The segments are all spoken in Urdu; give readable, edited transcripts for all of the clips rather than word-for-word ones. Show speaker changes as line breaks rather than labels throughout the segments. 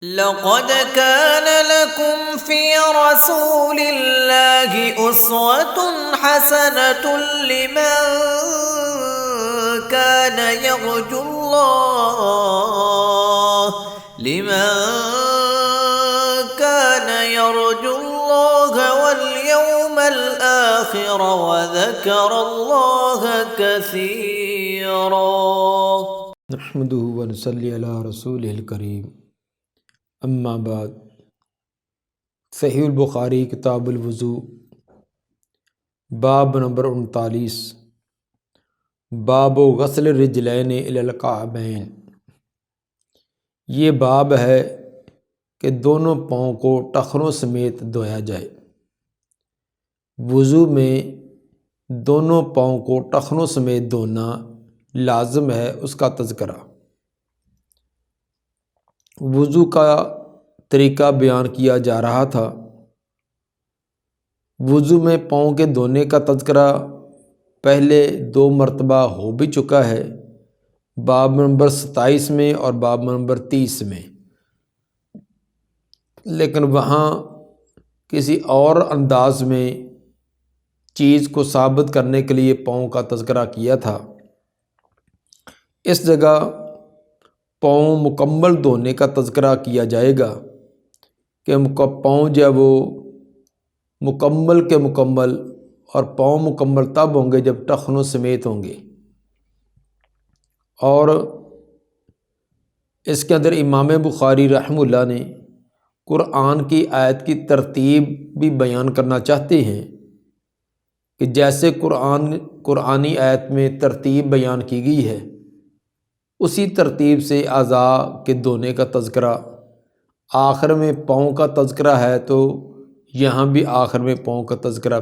لقد كان لكم في رسول الله أسوة حسنة لمن كان يرجو الله واليوم الآخر وذكر الله كثيرا.
نحمده ونصلي على رسوله الكريم. اما بعد، صحیح البخاری کتاب الوضو باب نمبر 39 باب غسل الرجلین الی الکعبین. یہ باب ہے کہ دونوں پاؤں کو ٹخنوں سمیت دھویا جائے. وضو میں دونوں پاؤں کو ٹخنوں سمیت دھونا لازم ہے، اس کا تذکرہ. وضو کا طریقہ بیان کیا جا رہا تھا. وضو میں پاؤں کے دھونے کا تذکرہ پہلے 2 مرتبہ ہو بھی چکا ہے، باب نمبر 27 میں اور باب نمبر 30 میں، لیکن وہاں کسی اور انداز میں چیز کو ثابت کرنے کے لیے پاؤں کا تذکرہ کیا تھا. اس جگہ پاؤں مکمل دھونے کا تذکرہ کیا جائے گا کہ پاؤں جو ہے وہ مکمل کے مکمل، اور پاؤں مکمل تب ہوں گے جب ٹخنوں سمیت ہوں گے. اور اس کے اندر امام بخاری رحمہ اللہ نے قرآن کی آیت کی ترتیب بھی بیان کرنا چاہتے ہیں کہ جیسے قرآنی آیت میں ترتیب بیان کی گئی ہے، اسی ترتیب سے اعضاء کے دھونے کا تذکرہ. آخر میں پاؤں کا تذکرہ ہے تو یہاں بھی آخر میں پاؤں کا تذکرہ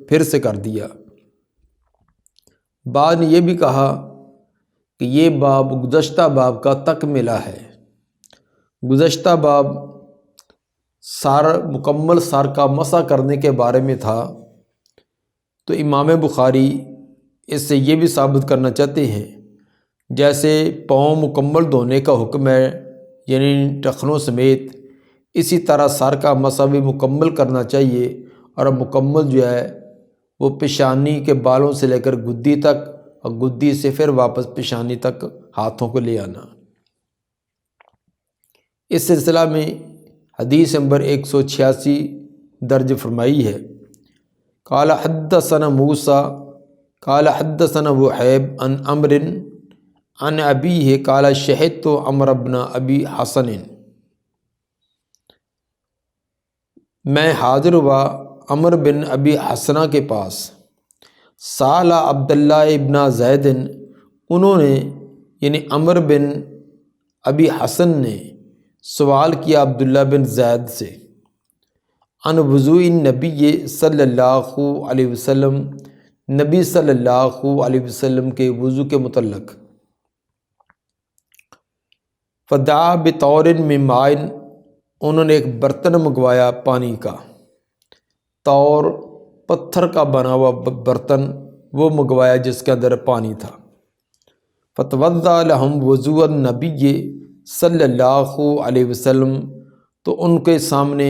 پھر سے کر دیا. بعد نے یہ بھی کہا کہ یہ باب گزشتہ باب کا تکملہ ہے. گزشتہ باب مکمل سر کا مسح کرنے کے بارے میں تھا، تو امام بخاری اس سے یہ بھی ثابت کرنا چاہتے ہیں جیسے پاؤں مکمل دھونے کا حکم ہے یعنی ٹخنوں سمیت، اسی طرح سر کا مسح بھی مکمل کرنا چاہیے. اور مکمل جو ہے وہ پیشانی کے بالوں سے لے کر گدی تک، اور گدی سے پھر واپس پیشانی تک ہاتھوں کو لے آنا. اس سلسلہ میں حدیث نمبر 186 درج فرمائی ہے. قال حدثنا موسیٰ قال حدثنا وحیب عن عمر عن ابیہ قال شہدت عمر بن ابی حسن. میں حاضر ہوا عمر بن ابی حسنہ کے پاس. سال عبداللہ ابن زید، انہوں نے یعنی عمر بن ابی حسن نے سوال کیا عبداللہ بن زید سے، عن وضوء النبی صلی اللہ علیہ وسلم، نبی صلی اللہ علیہ وسلم کے وضو کے متعلق. فدعا بطور من ماء، انہوں نے ایک برتن منگوایا پانی کا. طور پتھر کا بنا ہوا برتن وہ منگوایا جس کے اندر پانی تھا. فتوضأ لهم وضوء النبی صلی اللہ علیہ وسلم، تو ان کے سامنے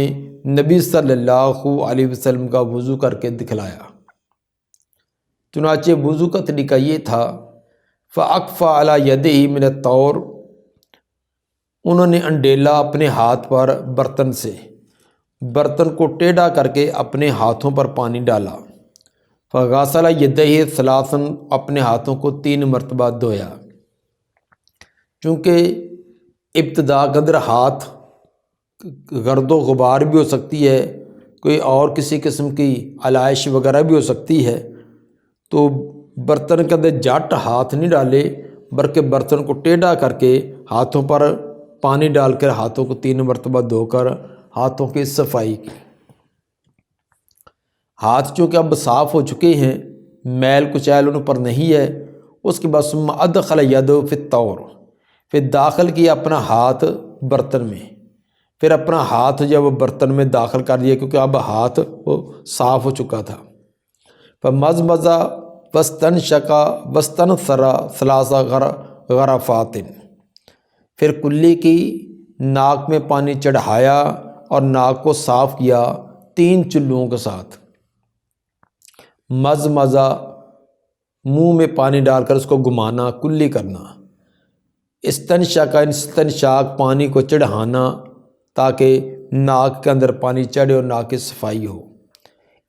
نبی صلی اللہ علیہ وسلم کا وضو کر کے دکھلایا. چنانچہ وضو کا طریقہ یہ تھا، فأکفأ علی یدہ من الطور، انہوں نے انڈیلا اپنے ہاتھ پر برتن سے، برتن کو ٹیڑھا کر کے اپنے ہاتھوں پر پانی ڈالا. فغسل یدیہ ثلاثا، اپنے ہاتھوں کو 3 مرتبہ دھویا. چونکہ ابتدا کے اندر ہاتھ گرد و غبار بھی ہو سکتی ہے، کوئی اور کسی قسم کی علائش وغیرہ بھی ہو سکتی ہے، تو برتن کے اندر جٹ ہاتھ نہیں ڈالے بلکہ برتن کو ٹیڑھا کر کے ہاتھوں پر پانی ڈال کر ہاتھوں کو 3 مرتبہ دھو کر ہاتھوں کی صفائی کی. ہاتھ چونکہ اب صاف ہو چکے ہیں، میل کچیل ان پر نہیں ہے. اس کے بعد ثم ادخل یدہ فی الطور، پھر داخل کیا اپنا ہاتھ برتن میں، پھر اپنا ہاتھ جب وہ برتن میں داخل کر دیا کیونکہ اب ہاتھ وہ صاف ہو چکا تھا. فمضمض واستنشق واستنثر 3 غرفات، پھر کلی کی ناک میں پانی چڑھایا اور ناک کو صاف کیا 3 چلوؤں کے ساتھ، مزمزہ منہ میں پانی ڈال کر اس کو گھمانا، کلی کرنا، استنشاق پانی کو چڑھانا تاکہ ناک کے اندر پانی چڑھے اور ناک کی صفائی ہو،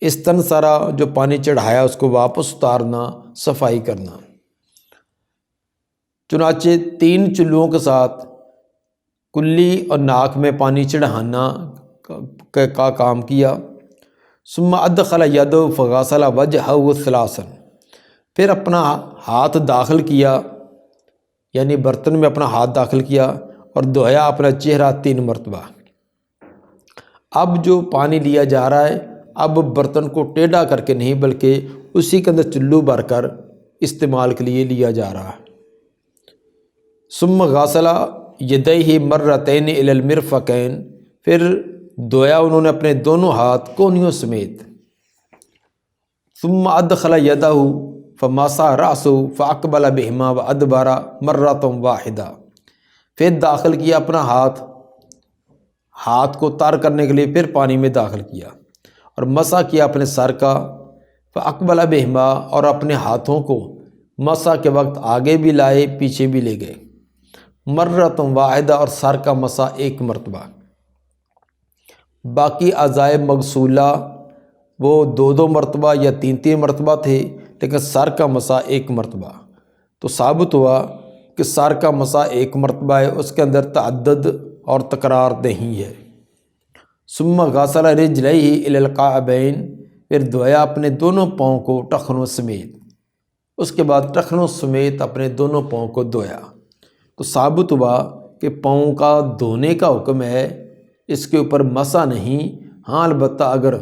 استنثرہ جو پانی چڑھایا اس کو واپس اتارنا، صفائی کرنا۔ چنانچہ 3 چلوؤں کے ساتھ کلی اور ناک میں پانی چڑھانا کا کام کیا۔ ثم ادخل یدہ فغسل وجہہ ثلاثا، پھر اپنا ہاتھ داخل کیا، یعنی برتن میں اپنا ہاتھ داخل کیا اور دھویا اپنا چہرہ 3 مرتبہ۔ اب جو پانی لیا جا رہا ہے اب برتن کو ٹیڑھا کر کے نہیں بلکہ اسی کے اندر چلو بھر کر استعمال کے لیے لیا جا رہا ہے۔ ثم غسل یدیہ مرتین الی المرفقین، پھر دھویا انہوں نے اپنے دونوں ہاتھ کونیوں سمیت۔ ثم ادخل یدہ فمسح رأسہ فاقبل بہما وادبر مرۃ واحدہ، پھر داخل کیا اپنا ہاتھ کو تر کرنے کے لیے، پھر پانی میں داخل کیا اور مسح کیا اپنے سر کا، فاقبل بہما، اور اپنے ہاتھوں کو مسح کے وقت آگے بھی لائے پیچھے بھی لے گئے، مرۃ واحدہ، اور سر کا مسح 1 مرتبہ۔ باقی اعضائے مغسولہ وہ 2 مرتبہ یا 3 مرتبہ تھے، لیکن سر کا مسح 1 مرتبہ، تو ثابت ہوا کہ سر کا مسح 1 مرتبہ ہے، اس کے اندر تعدد اور تکرار نہیں ہے۔ ثم غسل رجلیہ الی الکعبین، پھر دھویا اپنے دونوں پاؤں کو ٹخنوں سمیت، اس کے بعد ٹخنوں سمیت اپنے دونوں پاؤں کو دھویا، تو ثابت ہوا کہ پاؤں کا دھونے کا حکم ہے، اس کے اوپر مسح نہیں۔ ہاں البتہ اگر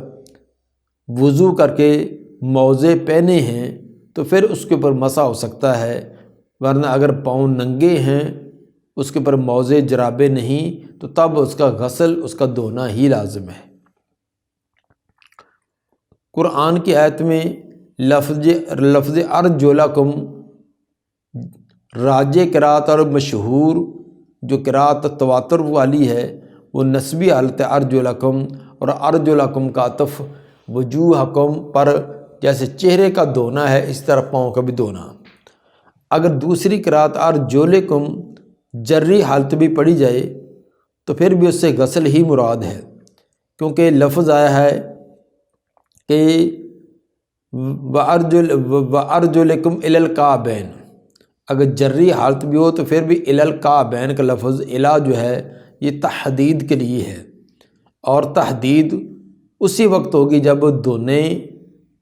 وضو کر کے موزے پہنے ہیں تو پھر اس کے اوپر مسح ہو سکتا ہے، ورنہ اگر پاؤں ننگے ہیں اس کے اوپر موزے جرابے نہیں تو تب اس کا غسل، اس کا دھونا ہی لازم ہے۔ قرآن کی آیت میں لفظ ارجلکم راج قرات اور مشہور جو قرات تواتر والی ہے وہ نسبی حالت ارجلکم، اور ارجلکم کا عطف وجوہکم پر، جیسے چہرے کا دھونا ہے اس طرح پاؤں کا بھی دھونا۔ اگر دوسری قرات ارجلکم جری حالت بھی پڑھی جائے تو پھر بھی اس سے غسل ہی مراد ہے، کیونکہ لفظ آیا ہے کہ وَأَرْجُلِكُمْ إِلَى الْكَعْبَيْنِ، اگر جری حالت بھی ہو تو پھر بھی الی الکعبین کا لفظ الی جو ہے یہ تحدید کے لیے ہے، اور تحدید اسی وقت ہوگی جب دھونے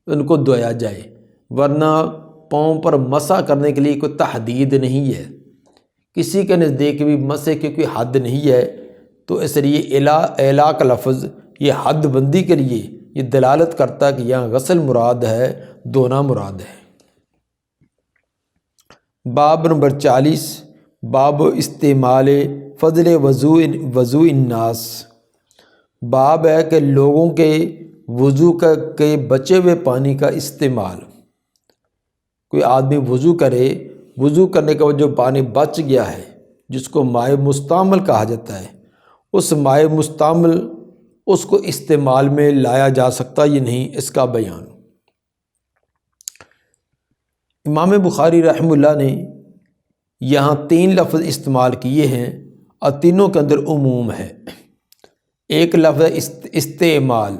ان کو دھویا جائے، ورنہ پاؤں پر مسح کرنے کے لیے کوئی تحدید نہیں ہے، کسی کے نزدیک بھی مسح کی کوئی حد نہیں ہے، تو اس لیے الی کا لفظ یہ حد بندی کے لیے یہ دلالت کرتا ہے کہ یہاں غسل مراد ہے، دھونا مراد ہے۔ باب نمبر 40، باب استعمال فضل وضوء الناس، باب ہے کہ لوگوں کے وضو کے بچے ہوئے پانی کا استعمال۔ کوئی آدمی وضو کرے، وضو کرنے کے بعد جو پانی بچ گیا ہے جس کو مائع مستعمل کہا جاتا ہے، اس مائع مستعمل اس کو استعمال میں لایا جا سکتا یا نہیں، اس کا بیان۔ امام بخاری رحمہ اللہ نے یہاں 3 لفظ استعمال کیے ہیں اور تینوں کے اندر عموم ہے۔ ایک لفظ استعمال،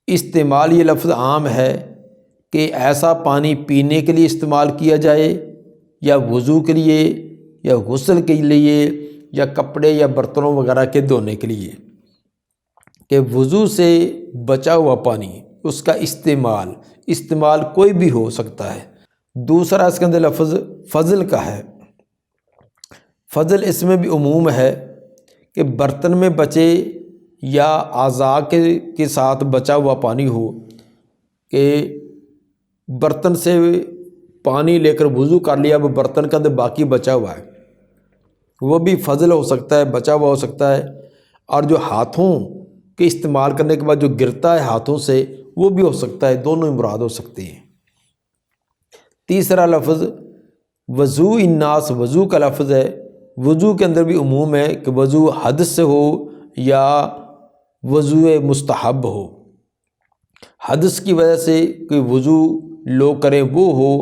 استعمال یہ لفظ عام ہے کہ ایسا پانی پینے کے لیے استعمال کیا جائے یا وضو کے لیے یا غسل کے لیے یا کپڑے یا برتنوں وغیرہ کے دھونے کے لیے، کہ وضو سے بچا ہوا پانی اس کا استعمال کوئی بھی ہو سکتا ہے۔ دوسرا اس کے اندر لفظ فضل کا ہے، فضل اس میں بھی عموم ہے کہ برتن میں بچے یا اعضاء کے ساتھ بچا ہوا پانی ہو، کہ برتن سے پانی لے کر وضو کر لیا، اب برتن کے اندر باقی بچا ہوا ہے، وہ بھی فضل ہو سکتا ہے، بچا ہوا ہو سکتا ہے، اور جو ہاتھوں کے استعمال کرنے کے بعد جو گرتا ہے ہاتھوں سے وہ بھی ہو سکتا ہے، دونوں ہی مراد ہو سکتے ہیں۔ تیسرا لفظ وضوء الناس، وضو کا لفظ ہے، وضو کے اندر بھی عموم ہے کہ وضو حدث سے ہو یا وضو مستحب ہو۔ حدث کی وجہ سے کوئی وضو لوگ کریں وہ ہو،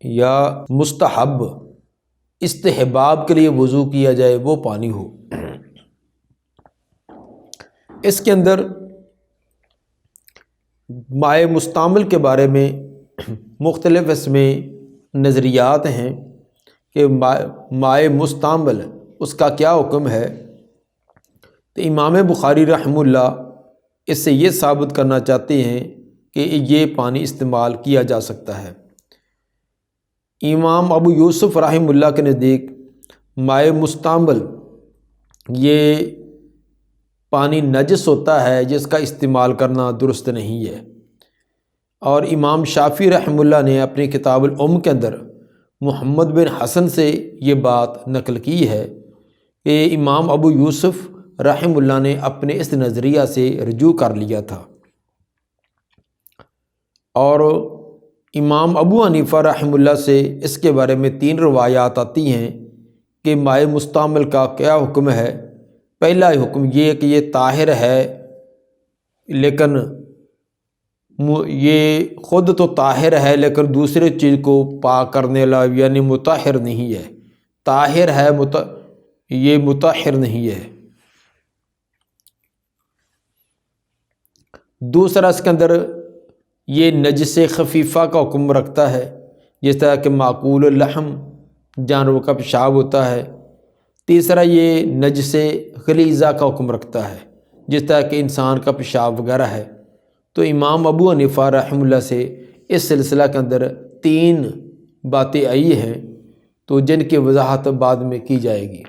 یا مستحب استحباب کے لیے وضو کیا جائے وہ پانی ہو۔ اس کے اندر مائع مستعمل کے بارے میں مختلف اس میں نظریات ہیں کہ مائع مستعمل اس کا کیا حکم ہے۔ تو امام بخاری رحمہ اللہ اس سے یہ ثابت کرنا چاہتے ہیں کہ یہ پانی استعمال کیا جا سکتا ہے۔ امام ابو یوسف رحمہ اللہ کے نزدیک مائع مستعمل یہ پانی نجس ہوتا ہے جس کا استعمال کرنا درست نہیں ہے، اور امام شافعی رحمہ اللہ نے اپنی کتاب الام کے اندر محمد بن حسن سے یہ بات نقل کی ہے کہ امام ابو یوسف رحمہ اللہ نے اپنے اس نظریہ سے رجوع کر لیا تھا، اور امام ابو حنیفہ رحمہ اللہ سے اس کے بارے میں 3 روایات آتی ہیں کہ مائع مستعمل کا کیا حکم ہے۔ پہلا حکم یہ کہ یہ طاہر ہے، لیکن یہ خود تو طاہر ہے لیکن دوسرے چیز کو پاک کرنے والا یعنی مطہر نہیں ہے، طاہر ہے یہ مطہر نہیں ہے۔ دوسرا اس کے اندر یہ نجس خفیفہ کا حکم رکھتا ہے، جس طرح کہ معقول اللحم جانوروں کا پیشاب ہوتا ہے۔ تیسرا یہ نجس غلیظہ کا حکم رکھتا ہے، جس طرح کہ انسان کا پیشاب وغیرہ ہے۔ تو امام ابو حنیفہ رحمہ اللہ سے اس سلسلہ کے اندر 3 باتیں آئی ہیں، تو جن کی وضاحت بعد میں کی جائے گی۔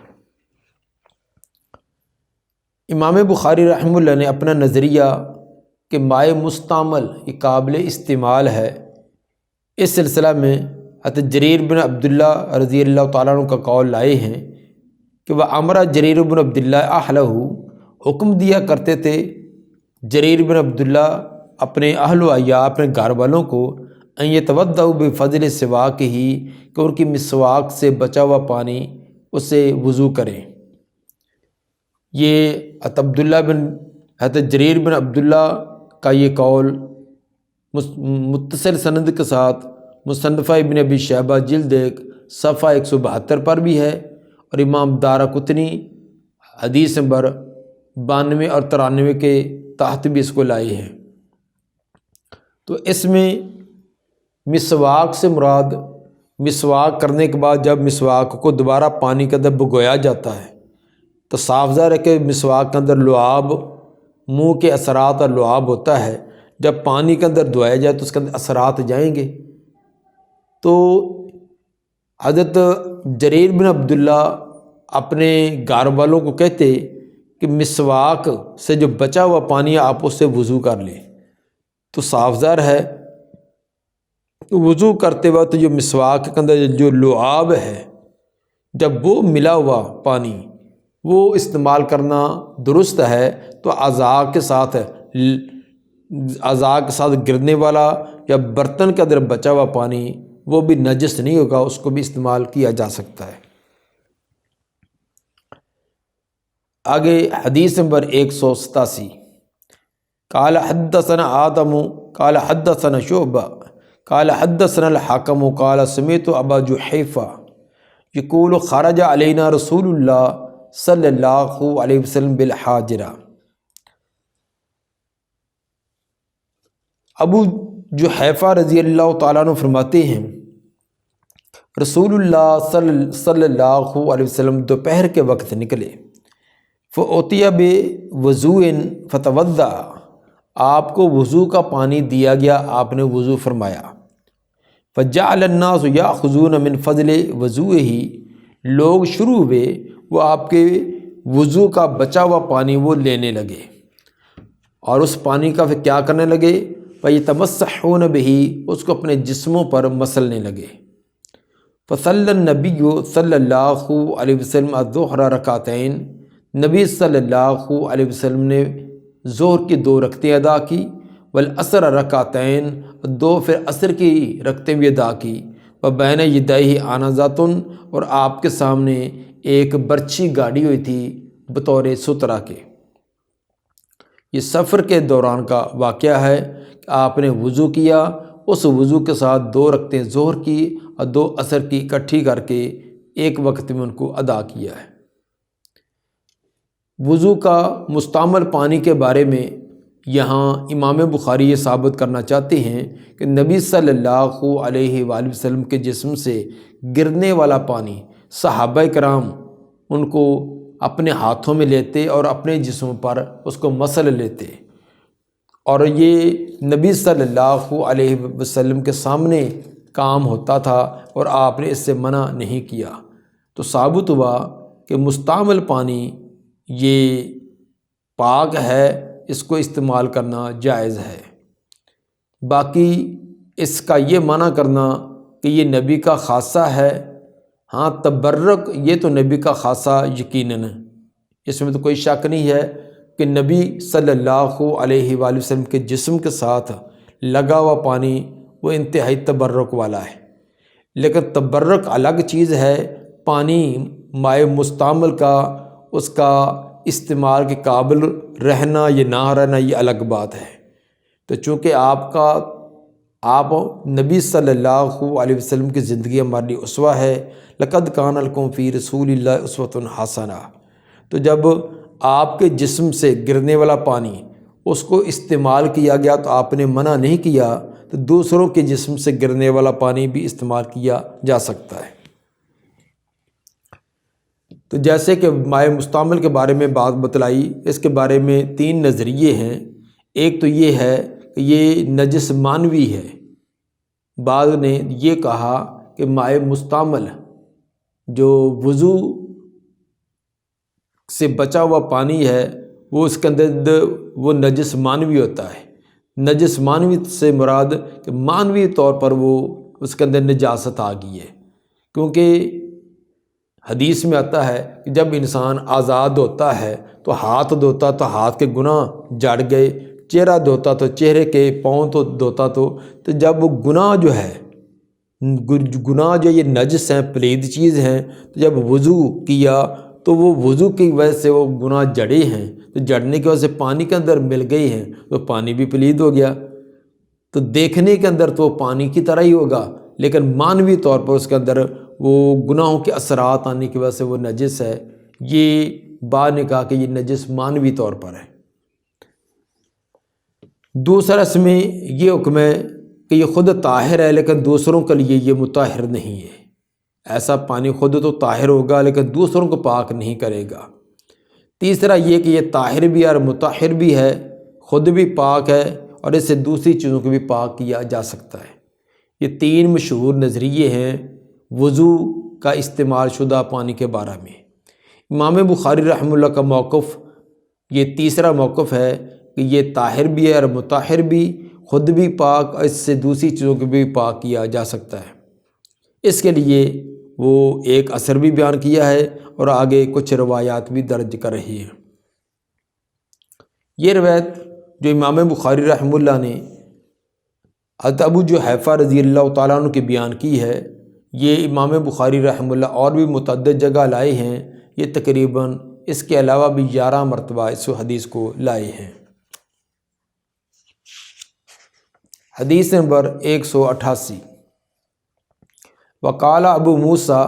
امام بخاری رحمہ اللہ نے اپنا نظریہ کہ مائع مستعمل یہ قابل استعمال ہے، اس سلسلہ میں حضرت جریر بن عبداللہ رضی اللہ تعالیٰ عنہ کا قول لائے ہیں کہ وہ امرا جریر بن عبداللہ اہلہ، حکم دیا کرتے تھے جریر بن عبداللہ اپنے اہل و عیال اپنے گھر والوں کو ان یتوضؤ بفضل سواک ہی، کہ ان کی مسواک سے بچا ہوا پانی اس سے وضو کریں۔ یہ حضرت جریر بن عبداللہ کا یہ قول متصل سند کے ساتھ مصنفہ ابن ابی شیبہ جلد 1 صفحہ 172 پر بھی ہے، اور امام دارقطنی حدیث نمبر 92 اور 93 کے تحت بھی اس کو لائے ہیں۔ تو اس میں مسواک سے مراد مسواک کرنے کے بعد جب مسواک کو دوبارہ پانی کے اندر بھگویا جاتا ہے تو صاف ظاہر ہے کہ مسواک کے اندر لعاب، منہ کے اثرات اور لعاب ہوتا ہے، جب پانی کے اندر دھویا جائے تو اس کے اندر اثرات جائیں گے۔ تو حضرت جریر بن عبداللہ اپنے گھر والوں کو کہتے کہ مسواک سے جو بچا ہوا پانی ہے آپ اس سے وضو کر لیں۔ تو صاف ظاہر ہے وضو کرتے وقت جو مسواک کے اندر جو لعاب ہے، جب وہ ملا ہوا پانی وہ استعمال کرنا درست ہے، تو اعضاء کے ساتھ گرنے والا یا برتن کے اندر بچا ہوا پانی وہ بھی نجس نہیں ہوگا، اس کو بھی استعمال کیا جا سکتا ہے۔ آگے حدیث نمبر 187، قال حدثنا آدم قال حدثنا شعبہ قال حدثنا الحکم قال سمعت ابا جحیفہ یقول خرج علینا رسول اللہ صلی اللہ علیہ وسلم بالحاجرہ۔ ابو جحیفہ رضی اللہ تعالیٰ عنہ فرماتے ہیں رسول اللہ صلی اللہ علیہ وسلم دوپہر کے وقت نکلے، فأتي بوضوء فتوضأ، آپ کو وضو کا پانی دیا گیا، آپ نے وضو فرمایا۔ فجعل الناس یأخذون من فضل وضوئه، لوگ شروع ہوئے وہ آپ کے وضو کا بچا ہوا پانی وہ لینے لگے، اور اس پانی کا پھر کیا کرنے لگے، فیتمسحون بہ، اس کو اپنے جسموں پر مسلنے لگے۔ فصلی النبی صلی اللہ علیہ وسلم الظہر رکعتین، نبی صلی اللہ علیہ وسلم نے ظہر کی 2 رکعتیں ادا کی، والعصر رکعتین، 2 پھر عصر کی رکعتیں بھی ادا کی، وبین یدیہ آنذۃ، اور آپ کے سامنے ایک برچھی گاڑی ہوئی تھی بطور سترہ کے۔ یہ سفر کے دوران کا واقعہ ہے کہ آپ نے وضو کیا، اس وضو کے ساتھ 2 رکعتیں ظہر کی اور 2 عصر کی اکٹھی کر کے ایک وقت میں ان کو ادا کیا ہے۔ وضو کا مستعمل پانی کے بارے میں یہاں امام بخاری یہ ثابت کرنا چاہتے ہیں کہ نبی صلی اللہ علیہ وآلہ وسلم کے جسم سے گرنے والا پانی صحابہ کرام ان کو اپنے ہاتھوں میں لیتے اور اپنے جسم پر اس کو مسل لیتے، اور یہ نبی صلی اللہ علیہ وسلم کے سامنے کام ہوتا تھا اور آپ نے اس سے منع نہیں کیا۔ تو ثابت ہوا کہ مستعمل پانی یہ پاک ہے، اس کو استعمال کرنا جائز ہے۔ باقی اس کا یہ منع کرنا کہ یہ نبی کا خاصہ ہے، ہاں تبرک یہ تو نبی کا خاصہ یقیناً، اس میں تو کوئی شک نہیں ہے کہ نبی صلی اللہ علیہ وآلہ وسلم کے جسم کے ساتھ لگا ہوا پانی وہ انتہائی تبرک والا ہے، لیکن تبرک الگ چیز ہے، پانی مائع مستعمل کا اس کا استعمال کے قابل رہنا یا نہ رہنا یہ الگ بات ہے۔ تو چونکہ آپ نبی صلی اللہ علیہ وسلم کی زندگی ہمارے لیے اسوہ ہے، لقد کان لکم فی رسول اللہ اسوۃ حسنہ، تو جب آپ کے جسم سے گرنے والا پانی اس کو استعمال کیا گیا تو آپ نے منع نہیں کیا، تو دوسروں کے جسم سے گرنے والا پانی بھی استعمال کیا جا سکتا ہے۔ تو جیسے کہ مائع مستعمل کے بارے میں بات بتلائی، اس کے بارے میں 3 نظریے ہیں۔ ایک تو یہ ہے کہ یہ نجس معنوی ہے، بعض نے یہ کہا کہ مائع مستعمل جو وضو سے بچا ہوا پانی ہے وہ اس کے اندر وہ نجس معنوی ہوتا ہے۔ نجس معنوی سے مراد کہ معنوی طور پر وہ اس کے اندر نجاست آ گئی ہے، کیونکہ حدیث میں آتا ہے کہ جب انسان آزاد ہوتا ہے تو ہاتھ دھوتا تو ہاتھ کے گناہ جڑ گئے، چہرہ دھوتا تو چہرے کے، پاؤں تو دھوتا تو جب وہ گناہ جو ہے، گناہ جو یہ نجس ہیں، پلید چیز ہیں، تو جب وضو کیا تو وہ وضو کی وجہ سے وہ گناہ جڑے ہیں، تو جڑنے کی وجہ سے پانی کے اندر مل گئے ہیں تو پانی بھی پلید ہو گیا۔ تو دیکھنے کے اندر تو پانی کی طرح ہی ہوگا، لیکن معنوی طور پر اس کے اندر وہ گناہوں کے اثرات آنے کی وجہ سے وہ نجس ہے۔ یہ بعد نے کہا کہ یہ نجس معنوی طور پر ہے۔ دوسرا اس میں یہ حکم ہے کہ یہ خود طاہر ہے لیکن دوسروں کے لیے یہ مطہر نہیں ہے۔ ایسا پانی خود تو طاہر ہوگا لیکن دوسروں کو پاک نہیں کرے گا۔ تیسرا یہ کہ یہ طاہر بھی ہے اور مطہر بھی ہے، خود بھی پاک ہے اور اس سے دوسری چیزوں کو بھی پاک کیا جا سکتا ہے۔ یہ 3 مشہور نظریے ہیں وضو کا استعمال شدہ پانی کے بارے میں۔ امام بخاری رحمہ اللہ کا موقف یہ تیسرا موقف ہے کہ یہ طاہر بھی ہے اور مطہر بھی، خود بھی پاک، اس سے دوسری چیزوں کو بھی پاک کیا جا سکتا ہے۔ اس کے لیے وہ ایک اثر بھی بیان کیا ہے اور آگے کچھ روایات بھی درج کر رہی ہیں۔ یہ روایت جو امام بخاری رحمہ اللہ نے حضرت ابو جحیفہ رضی اللہ تعالیٰ عنہ کی بیان کی ہے، یہ امام بخاری رحمہ اللہ اور بھی متعدد جگہ لائے ہیں، یہ تقریباً اس کے علاوہ بھی 11 مرتبہ اس حدیث کو لائے ہیں۔ حدیث نمبر 188، وقال ابو موسیٰ،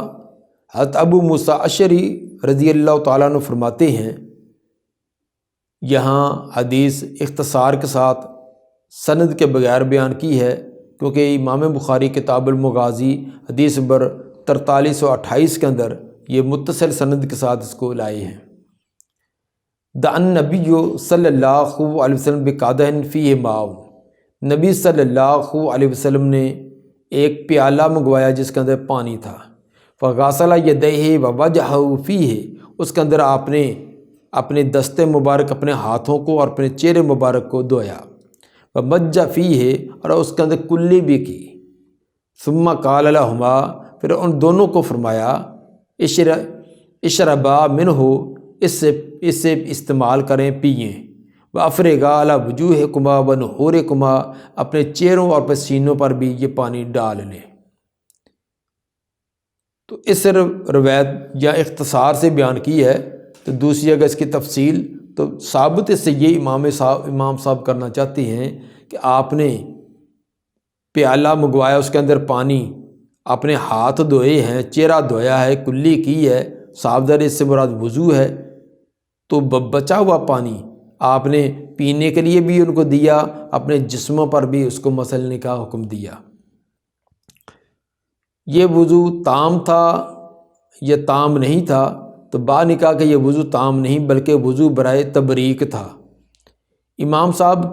حضرت ابو موسیٰ اشعری رضی اللہ تعالیٰ عنہ فرماتے ہیں، یہاں حدیث اختصار کے ساتھ سند کے بغیر بیان کی ہے کیونکہ امام بخاری کتاب المغازی حدیث نمبر 4328 کے اندر یہ متصل سند کے ساتھ اس کو لائے ہیں۔ دعا النبی صلی اللہ علیہ وسلم بقدح فیہ ماء، نبی صلی اللہ علیہ وسلم نے ایک پیالہ منگوایا جس کے اندر پانی تھا، فغسل یدیہ ووجہہ فیہ، اس کے اندر آپ نے اپنے دست مبارک، اپنے ہاتھوں کو اور اپنے چہرے مبارک کو دھویا، ومج فیہ، اور اس کے اندر کلی بھی کی، ثم قال لہما، پھر ان دونوں کو فرمایا، اشربا منہ، اس سے استعمال کریں، پئیں، وافرغا علی وجوہکما ونحورکما، اپنے چہروں اور پسینوں پر بھی یہ پانی ڈال لیں۔ تو اس روایت یا اختصار سے بیان کی ہے، تو دوسری اگر اس کی تفصیل تو ثابت اس سے یہ امام صاحب کرنا چاہتے ہیں کہ آپ نے پیالہ منگوایا، اس کے اندر پانی، اپنے ہاتھ دھوئے ہیں، چہرہ دھویا ہے، کلی کی ہے، صاف ظاہر اس سے مراد وضو ہے، تو بچا ہوا پانی آپ نے پینے کے لیے بھی ان کو دیا، اپنے جسموں پر بھی اس کو مسلنے کا حکم دیا۔ یہ وضو تام تھا یا تام نہیں تھا؟ تو بعد نے کہا کہ یہ وضو تام نہیں بلکہ وضو برائے تبریک تھا۔ امام صاحب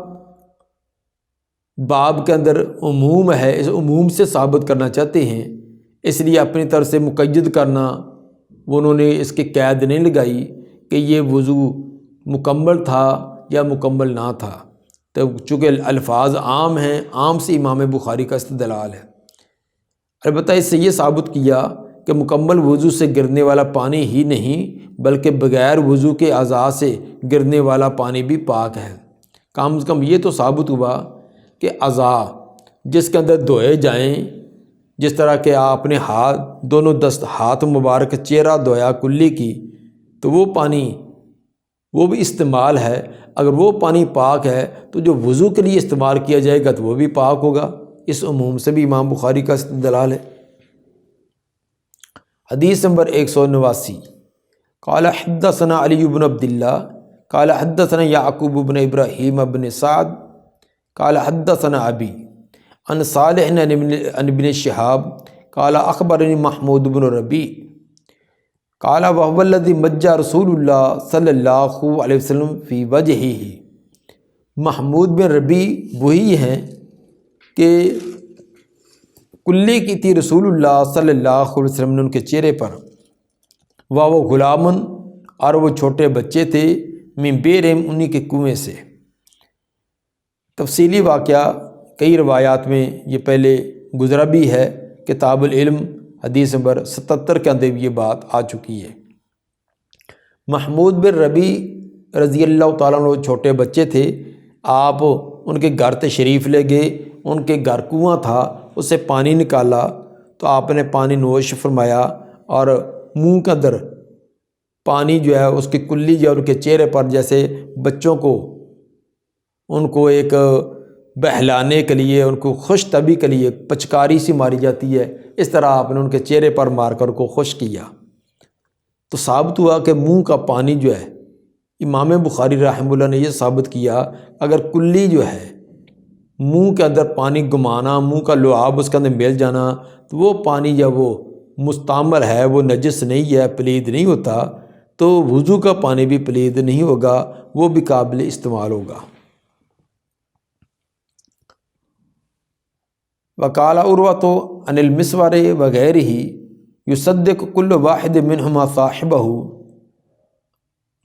باب کے اندر عموم ہے، اس عموم سے ثابت کرنا چاہتے ہیں، اس لیے اپنی طرف سے مقید کرنا وہ انہوں نے اس کی قید نہیں لگائی کہ یہ وضو مکمل تھا یا مکمل نہ تھا۔ تو چونکہ الفاظ عام ہیں، عام سے امام بخاری کا استدلال ہے۔ البتہ اس سے یہ ثابت کیا کہ مکمل وضو سے گرنے والا پانی ہی نہیں بلکہ بغیر وضو کے اعضاء سے گرنے والا پانی بھی پاک ہے۔ کم از کم یہ تو ثابت ہوا کہ اعضاء جس کے اندر دھوئے جائیں، جس طرح کہ آپ نے ہاتھ دونوں دست ہاتھ مبارک چہرہ دھویا کلی کی، تو وہ پانی وہ بھی استعمال ہے۔ اگر وہ پانی پاک ہے تو جو وضو کے لیے استعمال کیا جائے گا تو وہ بھی پاک ہوگا۔ اس عموم سے بھی امام بخاری کا استدلال ہے۔ حدیث نمبر 189، قال حدثنا علی بن عبد اللہ قال حدثنا یعقوب بن ابراہیم بن سعد قال حدثنا ابی عن صالح عن ابن شہاب قال اخبرنی محمود بن ربیع قال وهو الذی مجّ رسول اللہ صلی اللہ علیہ وسلم فی وجہہ۔ محمود بن ربیع وہی ہیں کہ کلی کی تھی رسول اللہ صلی اللہ علیہ وسلم نے ان کے چہرے پر، وہ غلامن، اور وہ چھوٹے بچے تھے، من بیرہم، انہی کے کنویں سے۔ تفصیلی واقعہ کئی روایات میں یہ پہلے گزرا بھی ہے، کتاب العلم حدیث نمبر 77 کے اندر بھی یہ بات آ چکی ہے۔ محمود بن ربیع رضی اللہ تعالیٰ عنہ چھوٹے بچے تھے، آپ ان کے گھر تشریف لے گئے، ان کے گھر کنواں تھا، اس سے پانی نکالا تو آپ نے پانی نوش فرمایا اور منہ کے اندر پانی جو ہے اس کی کلی جو ان کے چہرے پر، جیسے بچوں کو ان کو ایک بہلانے کے لیے، ان کو خوش طبی کے لیے پچکاری سی ماری جاتی ہے، اس طرح آپ نے ان کے چہرے پر مار کر کو خوش کیا۔ تو ثابت ہوا کہ منہ کا پانی جو ہے، امام بخاری رحمہ اللہ نے یہ ثابت کیا اگر کلی جو ہے منہ کے اندر پانی گمانا، منہ کا لعاب اس کے اندر مل جانا، تو وہ پانی جب وہ مستعمل ہے، وہ نجس نہیں ہے، پلید نہیں ہوتا، تو وضو کا پانی بھی پلید نہیں ہوگا، وہ بھی قابل استعمال ہوگا۔ وقال عروۃ عن المسور وغیرہ یصدق کل واحد منہما صاحبہ۔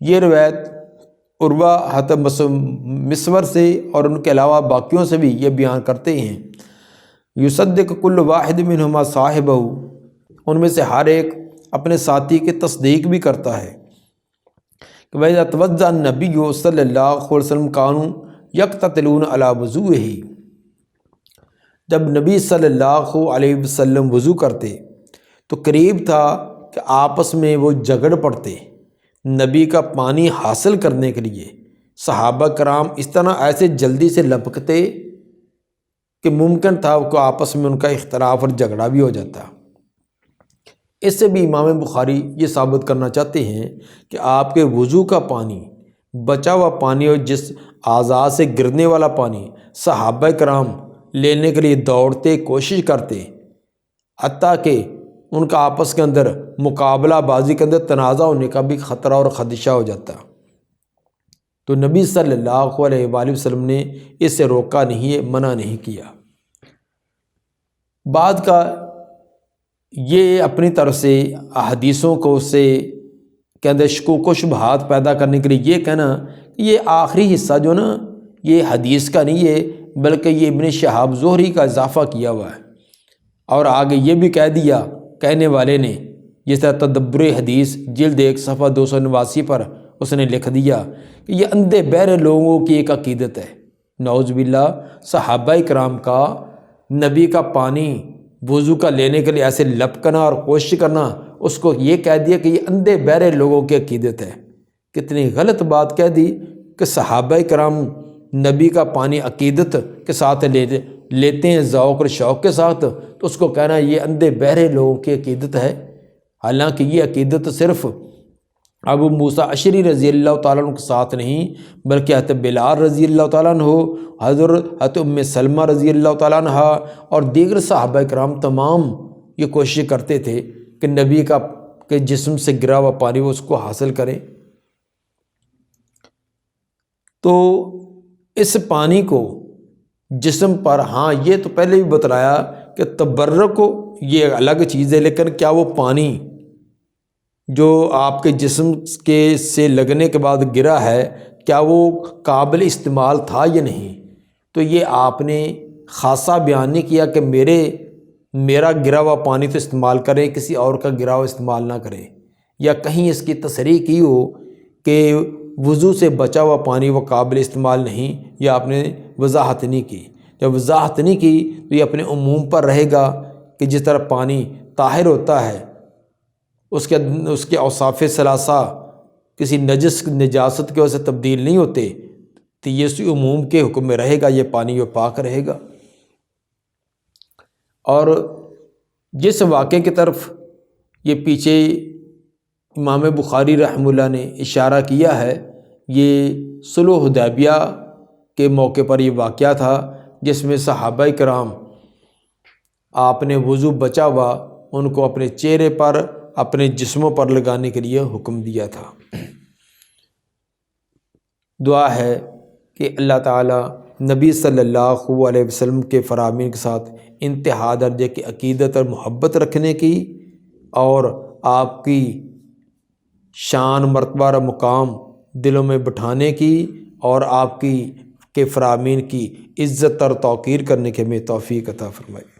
یہ روایت عروہ حضرت مسور سے اور ان کے علاوہ باقیوں سے بھی یہ بیان کرتے ہیں، یصدق کل واحد منہما صاحبہ، ان میں سے ہر ایک اپنے ساتھی کی تصدیق بھی کرتا ہے کہ وَإِذَا تَوَضَّأَ النَّبِيُّ صلی اللہ علیہ وسلم كَانُوا يَقْتَتِلُونَ عَلَى وُضُوئِهِ۔ جب نبی صلی اللہ علیہ وسلم وضو کرتے تو قریب تھا کہ آپس میں وہ جھگڑ پڑتے نبی کا پانی حاصل کرنے کے لیے۔ صحابہ کرام اس طرح ایسے جلدی سے لپکتے کہ ممکن تھا کہ آپس میں ان کا اختلاف اور جھگڑا بھی ہو جاتا۔ اس سے بھی امام بخاری یہ ثابت کرنا چاہتے ہیں کہ آپ کے وضو کا پانی، بچا ہوا پانی اور جس اعضاء سے گرنے والا پانی صحابہ کرام لینے کے لیے دوڑتے، کوشش کرتے، حتیٰ کہ ان کا آپس کے اندر مقابلہ بازی کے اندر تنازع ہونے کا بھی خطرہ اور خدشہ ہو جاتا۔ تو نبی صلی اللہ علیہ وآلہ وسلم نے اس سے روکا نہیں ہے، منع نہیں کیا۔ بعد کا یہ اپنی طرف سے احادیثوں کو سے کے اندر شکوک و شبہات پیدا کرنے کے لیے یہ کہنا کہ یہ آخری حصہ جو نا یہ حدیث کا نہیں ہے بلکہ یہ ابن شہاب زہری کا اضافہ کیا ہوا ہے، اور آگے یہ بھی کہہ دیا کہنے والے نے، جس طرح تدبر حدیث جلد 1 صفحہ 289 پر اس نے لکھ دیا کہ یہ اندھے بہرے لوگوں کی ایک عقیدت ہے۔ نعوذ باللہ، صحابہ کرام کا نبی کا پانی وضو کا لینے کے لیے ایسے لپکنا اور کوشش کرنا، اس کو یہ کہہ دیا کہ یہ اندھے بہرے لوگوں کی عقیدت ہے۔ کتنی غلط بات کہہ دی کہ صحابہ کرام نبی کا پانی عقیدت کے ساتھ لیتے ہیں، ذوق اور شوق کے ساتھ، تو اس کو کہنا یہ اندھے بہرے لوگوں کی عقیدت ہے۔ حالانکہ یہ عقیدت صرف ابو موسیٰ اشعری رضی اللہ تعالیٰ عنہ کے ساتھ نہیں، بلکہ حضرت بلال رضی اللہ تعالیٰ عنہ، حضرت ام سلمہ رضی اللہ تعالیٰ عنہ اور دیگر صحابہ کرام تمام یہ کوشش کرتے تھے کہ نبی کے جسم سے گرا ہوا پانی وہ اس کو حاصل کریں۔ تو اس پانی کو جسم پر، ہاں یہ تو پہلے بھی بتلایا کہ تبرک کو یہ الگ چیز ہے، لیکن کیا وہ پانی جو آپ کے جسم کے سے لگنے کے بعد گرا ہے کیا وہ قابل استعمال تھا یا نہیں؟ تو یہ آپ نے خاصا بیان نہیں کیا کہ میرا گرا ہوا پانی تو استعمال کریں، کسی اور کا گرا ہوا استعمال نہ کریں، یا کہیں اس کی تصریح کی ہو کہ وضو سے بچا ہوا پانی وہ قابل استعمال نہیں، یہ آپ نے وضاحت نہیں کی۔ جب وضاحت نہیں کی تو یہ اپنے عموم پر رہے گا کہ جس طرح پانی طاہر ہوتا ہے، اس کے اوصاف ثلاثہ کسی نجاست کی وجہ سے تبدیل نہیں ہوتے، تو یہ اسی عموم کے حکم میں رہے گا، یہ پانی وہ پاک رہے گا۔ اور جس واقعے کی طرف یہ پیچھے امام بخاری رحمہ اللہ نے اشارہ کیا ہے، یہ صلح حدیبیہ کے موقع پر یہ واقعہ تھا، جس میں صحابہ کرام آپ نے وضو بچا ہوا ان کو اپنے چہرے پر، اپنے جسموں پر لگانے کے لیے حکم دیا تھا۔ دعا ہے کہ اللہ تعالیٰ نبی صلی اللہ علیہ وسلم کے فرامین کے ساتھ انتہا درجے کی عقیدت اور محبت رکھنے کی، اور آپ کی شان، مرتبہ اور مقام دلوں میں بٹھانے کی، اور آپ کے فرامین کی عزت اور توقیر کرنے کے ہمیں توفیق عطا فرمائے۔